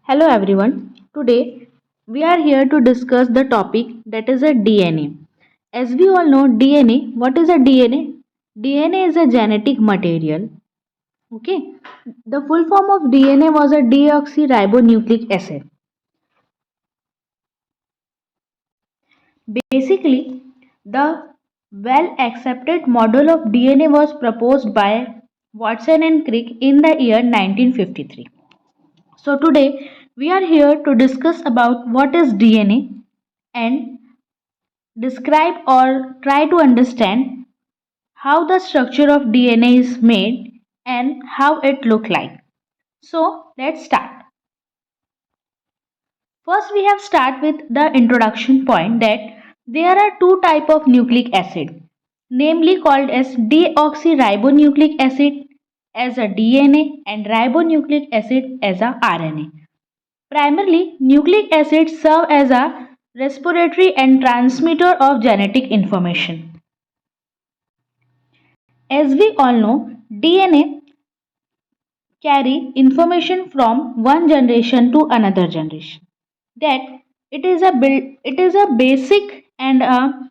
Hello everyone. Today we are here to discuss the topic that is a DNA. As we all know DNA, what is a DNA? DNA is a genetic material. Okay. The full form of DNA was a deoxyribonucleic acid. Basically, the well accepted model of DNA was proposed by Watson and Crick in the year 1953. So today we are here to discuss about what is DNA and describe or try to understand how the structure of DNA is made and how it look like. So let's start. First we have start with the introduction point that there are two type of nucleic acid, namely called as deoxyribonucleic acid as a DNA and ribonucleic acid as a RNA. Primarily, nucleic acids serve as a respiratory and transmitter of genetic information. As we all know, DNA carry information from one generation to another generation. That it is a basic and a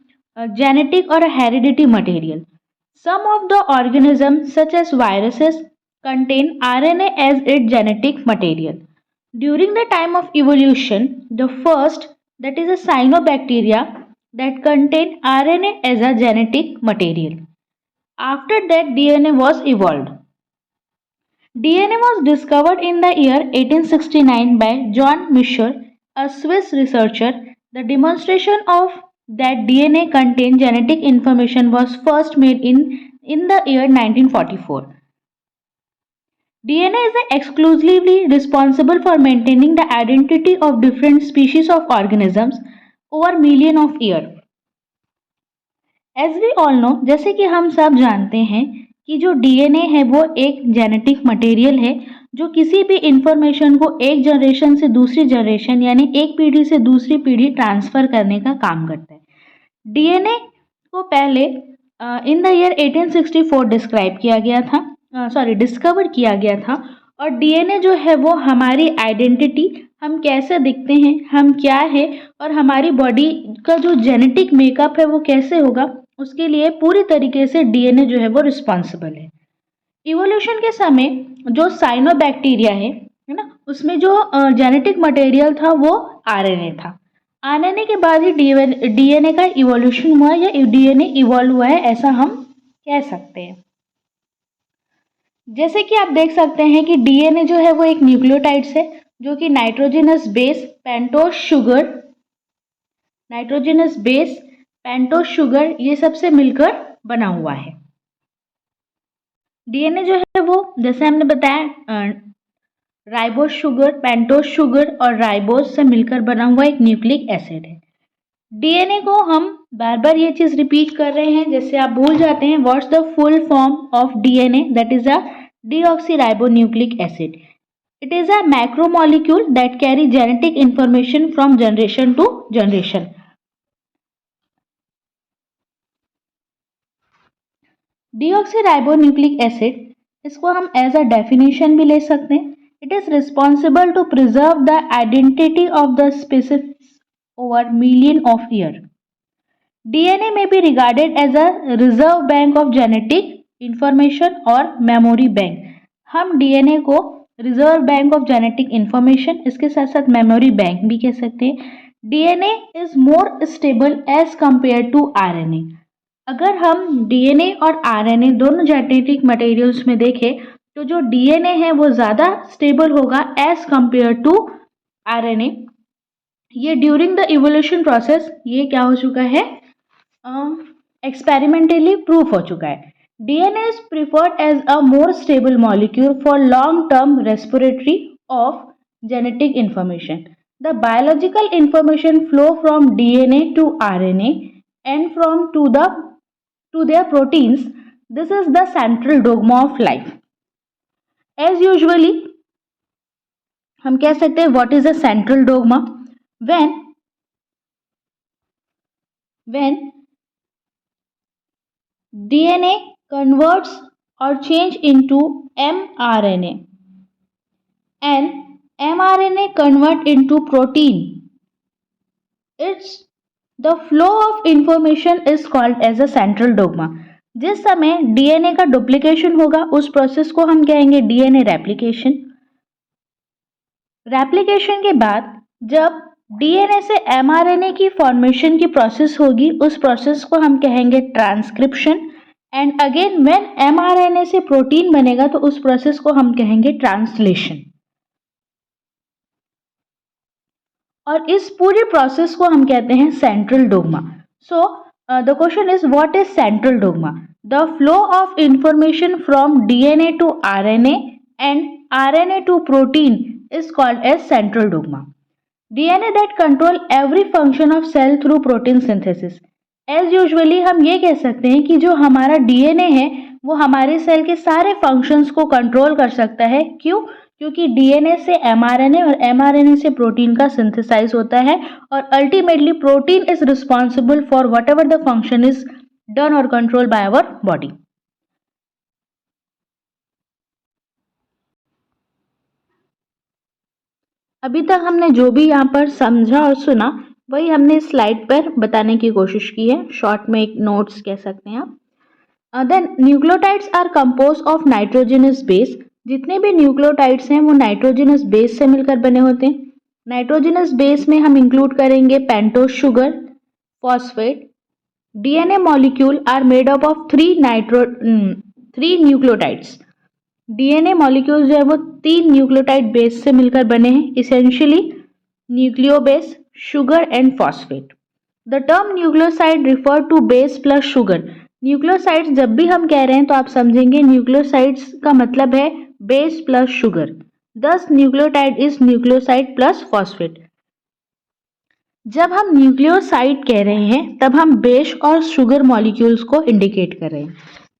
genetic or a hereditary material. Some of the organisms such as viruses contain RNA as its genetic material. During the time of evolution, the first, that is a cyanobacteria, that contain RNA as a genetic material. After that, DNA was evolved. DNA was discovered in the year 1869 by John Michel, a Swiss researcher. The demonstration of that DNA contained genetic information was first made in the year 1944. DNA is exclusively responsible for maintaining the identity of different species of organisms over million of years. As we all know, जैसे कि हम सब जानते हैं कि जो DNA है वो एक जेनेटिक मटेरियल है जो किसी भी इंफॉर्मेशन को एक जनरेशन से दूसरी जनरेशन यानी एक पीढ़ी से दूसरी पीढ़ी ट्रांसफ़र करने का काम करता है। डीएनए को पहले इन द ईयर 1864 डिस्क्राइब किया गया था, डिस्कवर किया गया था। और डीएनए जो है वो हमारी आइडेंटिटी, हम कैसे दिखते हैं, हम क्या है और हमारी बॉडी का जो जेनेटिक मेकअप है वो कैसे होगा, उसके लिए पूरी तरीके से डीएनए जो है वो रिस्पॉन्सिबल है। इवोल्यूशन के समय जो साइनोबैक्टीरिया है ना, उसमें जो जेनेटिक मटेरियल था वो आरएनए था। आरएनए के बाद ही डीएनए का इवोल्यूशन हुआ या डीएनए इवॉल्व हुआ है, ऐसा हम कह सकते हैं। जैसे कि आप देख सकते हैं कि डीएनए जो है वो एक न्यूक्लियोटाइड्स है जो कि नाइट्रोजनस बेस पेंटोस शुगर ये सबसे मिलकर बना हुआ है। डीएनए जो है वो जैसे हमने बताया राइबोस शुगर, पेंटोस शुगर और राइबोस से मिलकर बना हुआ एक न्यूक्लिक एसिड है। डीएनए को हम बार बार ये चीज़ रिपीट कर रहे हैं, जैसे आप भूल जाते हैं what's the full form of DNA, that is a deoxyribonucleic acid. It is a macromolecule that carry genetic information from generation to generation. Deoxyribonucleic acid, इसको हम एज अ डेफिनेशन भी ले सकते हैं। It is responsible to preserve the identity of the species over million of year. DNA में be regarded as a reserve bank of genetic information और memory bank. हम DNA को reserve bank of genetic information, इसके साथ साथ memory bank भी कह सकते हैं। DNA is more stable as compare to RNA. अगर हम डीएनए और आरएनए दोनों जेनेटिक मटेरियल्स में देखें तो जो डीएनए है वो ज़्यादा स्टेबल होगा एज कंपेयर टू आरएनए। ये ड्यूरिंग द इवोल्यूशन प्रोसेस ये क्या हो चुका है, एक्सपेरिमेंटली प्रूफ हो चुका है। DNA is preferred as a more stable molecule for long-term respiratory of genetic information. The biological information flow from DNA to RNA and from to their proteins. This is the central dogma of life. As usually, हम कह सकते हैं what is a central dogma? When DNA converts or change into mRNA and mRNA convert into protein, it's the flow of information is called as a central dogma. जिस समय DNA का duplication होगा उस process को हम कहेंगे DNA replication. Replication के बाद जब डीएनए से एमआरएनए की फॉर्मेशन की प्रोसेस होगी उस प्रोसेस को हम कहेंगे transcription. And again when mRNA से प्रोटीन बनेगा तो उस प्रोसेस को हम कहेंगे ट्रांसलेशन। और इस पूरे प्रोसेस को हम कहते हैं central dogma. So the question is what is central dogma? The flow of information from DNA to RNA and RNA to protein is called as central dogma. DNA that control every function of cell through protein synthesis. As usually हम ये कह सकते हैं कि जो हमारा DNA है वो हमारे सेल के सारे फंक्शंस को कंट्रोल कर सकता है। क्यों? क्योंकि DNA से mRNA और mRNA से प्रोटीन का सिंथेसाइज होता है और ultimately protein is responsible for what ever the function is done और कंट्रोल बाय आवर बॉडी। अभी तक हमने जो भी यहाँ पर समझा और सुना वही हमने स्लाइड पर बताने की कोशिश की है। शॉर्ट में एक नोट्स कह सकते हैं आप। Then nucleotides are compose of nitrogenous base. जितने भी न्यूक्लियोटाइड्स हैं वो नाइट्रोजनस बेस से मिलकर बने होते हैं। नाइट्रोजनस बेस में हम इंक्लूड करेंगे pentose sugar, phosphate. DNA molecule are made up of three nucleotides. DNA molecules जो है वो 3 न्यूक्लियोटाइड बेस से मिलकर बने हैं, essentially nucleobase, sugar and phosphate. The term nucleoside refer to base plus sugar. Nucleosides जब भी हम कह रहे हैं तो आप समझेंगे न्यूक्लियोसाइड्स का मतलब है बेस प्लस शुगर। दस nucleotide is nucleoside plus phosphate. जब हम न्यूक्लियोसाइड कह रहे हैं तब हम बेस और शुगर मॉलिक्यूल्स को इंडिकेट कर रहे हैं।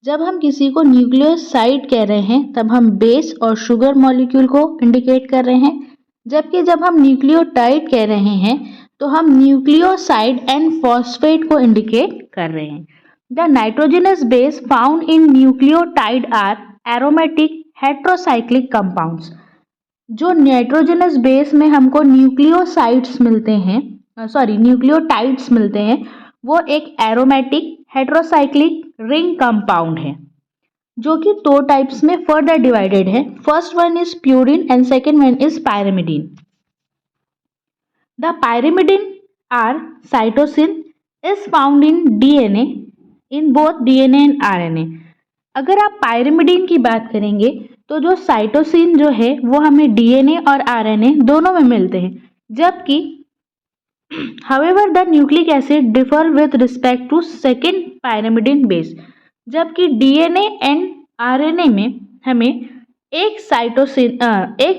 जब हम किसी को न्यूक्लियोसाइड कह रहे हैं तब हम बेस और शुगर मॉलिक्यूल को इंडिकेट कर रहे हैं, जबकि जब हम न्यूक्लियोटाइड कह रहे हैं तो हम न्यूक्लियोसाइड एंड फॉस्फेट को इंडिकेट कर रहे हैं। The nitrogenous base found in nucleotide are aromatic heterocyclic compounds. जो नाइट्रोजनस बेस में हमको न्यूक्लियोसाइड्स मिलते हैं, न्यूक्लियोटाइड्स मिलते हैं, वो एक एरोमेटिक हेट्रोसाइक्लिक रिंग कंपाउंड है जो कि 2 टाइप्स में फर्दर डिवाइडेड है। First one is purine and second one is pyrimidine. The pyrimidine are cytosine is found in DNA in both DNA and RNA. अगर आप पायरिमिडीन की बात करेंगे तो जो साइटोसिन जो है वो हमें डीएनए और आरएनए दोनों में मिलते हैं, जबकि however the nucleic acid differ with respect to second pyrimidine base। जबकि डीएनए एंड आरएनए में हमें एक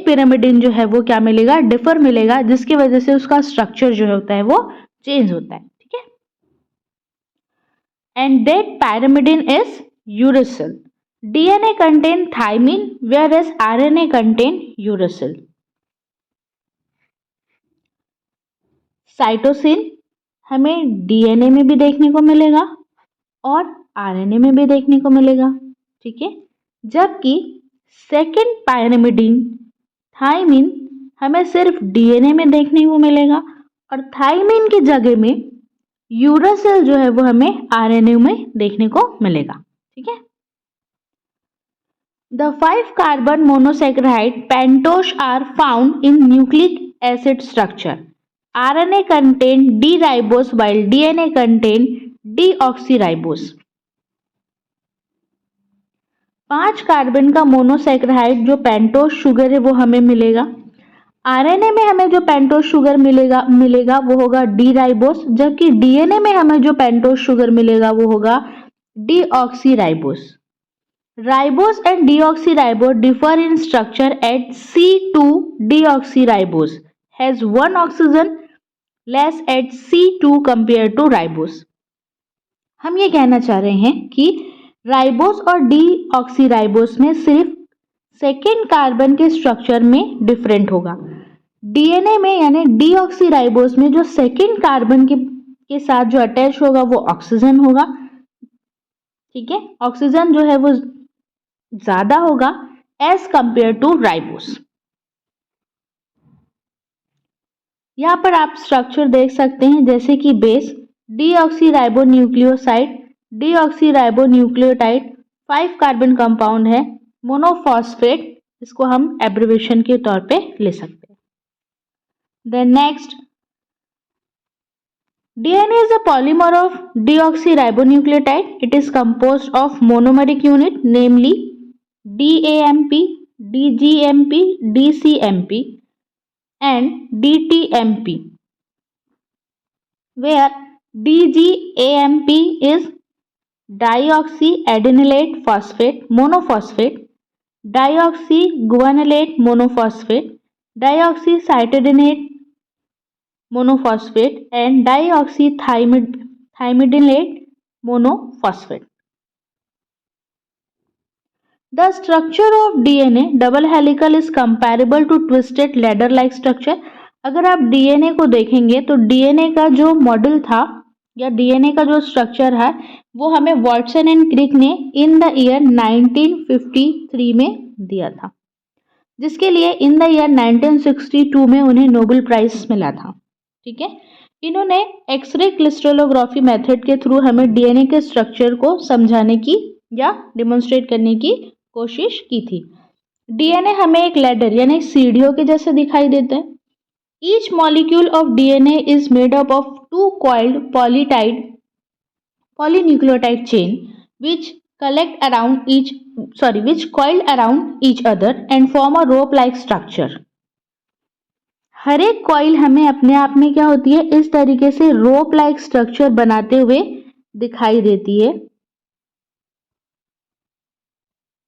पिरामिडिन जो है वो क्या मिलेगा, डिफर मिलेगा, जिसकी वजह से उसका स्ट्रक्चर जो होता है वो चेंज होता है। ठीक है, and that pyrimidine is uracil। DNA contain thymine whereas RNA contain uracil. Cytosine हमें डीएनए में भी देखने को मिलेगा और आरएनए में भी देखने को मिलेगा। ठीक है, जबकि सेकेंड पायरिमिडीन थाइमिन हमें सिर्फ डीएनए में देखने को मिलेगा और थाइमिन की जगह में यूरासिल जो है वो हमें आरएनए में देखने को मिलेगा। ठीक है, the 5 carbon monosaccharide pentose are found in nucleic acid structure. RNA contain D-ribose while DNA contain deoxyribose। 5 carbon का मोनोसैकेराइड जो पेंटोस शुगर है वो हमें मिलेगा। आरएनए में हमें जो पेंटोस शुगर मिलेगा वो होगा डी-राइबोस, जबकि डीएनए में हमें जो पेंटोस शुगर मिलेगा वो होगा deoxyribose. Ribose and deoxyribose differ in structure eight C2-deoxyribose has 1 oxygen less at C2 compared to ribose. हम ये कहना चाह रहे हैं कि राइबोस और डीऑक्सीराइबोस में सिर्फ सेकेंड कार्बन के स्ट्रक्चर में डिफरेंट होगा। डीएनए में यानी डीऑक्सीराइबोस में जो सेकेंड कार्बन के साथ जो अटैच होगा वो ऑक्सीजन होगा। ठीक है, ऑक्सीजन जो है वो ज्यादा होगा एज कंपेयर टू राइबोस। यहाँ पर आप स्ट्रक्चर देख सकते हैं जैसे कि base, deoxyribonucleoside, deoxyribonucleotide, 5 carbon compound है, मोनोफॉस्फेट, इसको हम एब्रिवेशन के तौर पे ले सकते हैं। Then next, DNA is a polymer of deoxyribonucleotide. It is composed of monomeric unit, namely DAMP, DGMP, DCMP, and DTMP, where DGAMP is dioxyadenylate phosphate monophosphate, dioxyguanylate monophosphate, dioxycytidinate monophosphate, and dioxythymidinate monophosphate. The structure of DNA double helical is comparable to twisted ladder like structure. अगर आप DNA को देखेंगे तो DNA का जो model था या DNA का जो स्ट्रक्चर है वो हमें वॉटसन एंड क्रिक ने इन द ईयर 1953 में दिया था, जिसके लिए इन द ईयर 1962 में उन्हें नोबेल प्राइज मिला था। ठीक है, इन्होंने एक्सरे क्रिस्टलोग्राफी मेथड के थ्रू हमें डीएनए के स्ट्रक्चर को समझाने की या डिमोन्स्ट्रेट करने की कोशिश की थी। डीएनए हमें एक लैडर यानी सीढ़ियों के जैसे दिखाई देता है। Each molecule of DNA is made up of 2 coiled polynucleotide chain which coiled around each other and form a rope like structure. हर एक कॉइल हमें अपने आप में क्या होती है, इस तरीके से रोप लाइक स्ट्रक्चर बनाते हुए दिखाई देती है,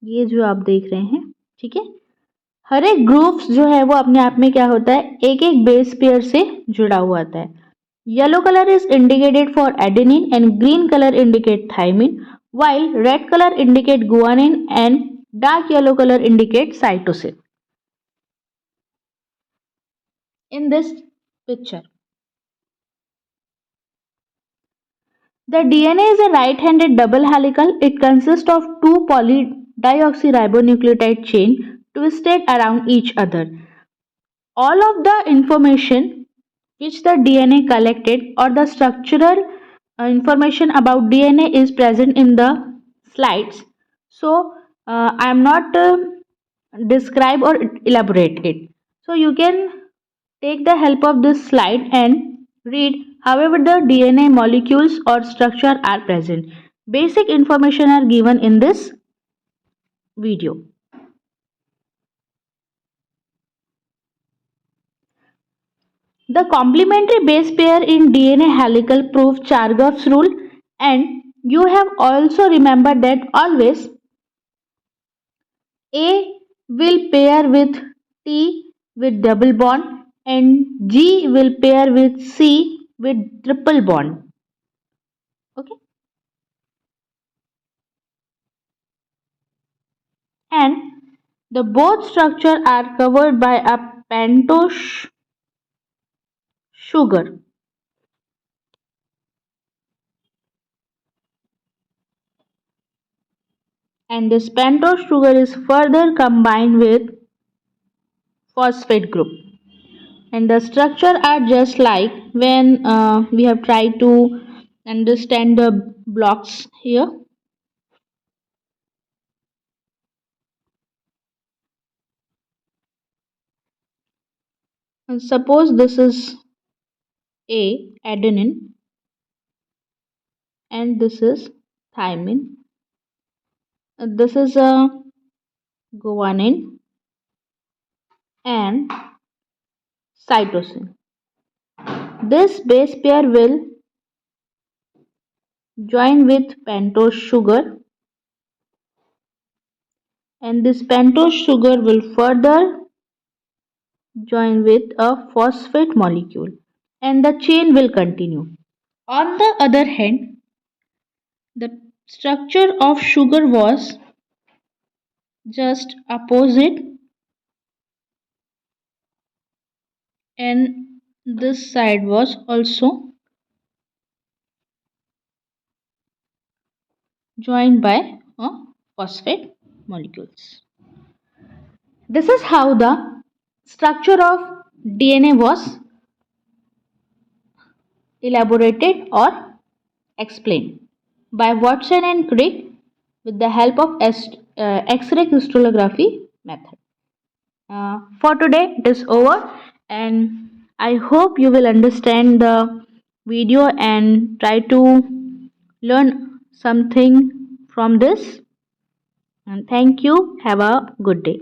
ये जो आप देख रहे हैं। ठीक है, हर एक ग्रुप्स जो है वो अपने आप में क्या होता है, एक एक बेस पेयर से जुड़ा हुआ आता है। Yellow colour is indicated for adenine and green colour indicate thymine, while red color indicate guanine and dark yellow color indicate cytosine. In this picture, the DNA is a right-handed double helical. It consists of 2 polydioxyribonucleotide chain twisted around each other. All of the information which the DNA collected or the structural information about DNA is present in the slides. So I am not describe or elaborate it. So you can take the help of this slide and read however the DNA molecules or structure are present. Basic information are given in this video. The complementary base pair in DNA helical prove Chargaff's rule, and you have also remembered that always A will pair with T with double bond and G will pair with C with triple bond. Okay. And the both structure are covered by a pentose sugar. And this pentose sugar is further combined with phosphate group. And the structure are just like when we have tried to understand the blocks here. And suppose this is A, adenine, and this is thymine. This is a guanine and cytosine. This base pair will join with pentose sugar, and this pentose sugar will further join with a phosphate molecule, and the chain will continue. On the other hand, the structure of sugar was just opposite, and this side was also joined by phosphate molecules. This is how the structure of DNA was elaborated or explained by Watson and Crick with the help of X-ray crystallography method. For today, it is over, and I hope you will understand the video and try to learn something from this. And thank you. Have a good day.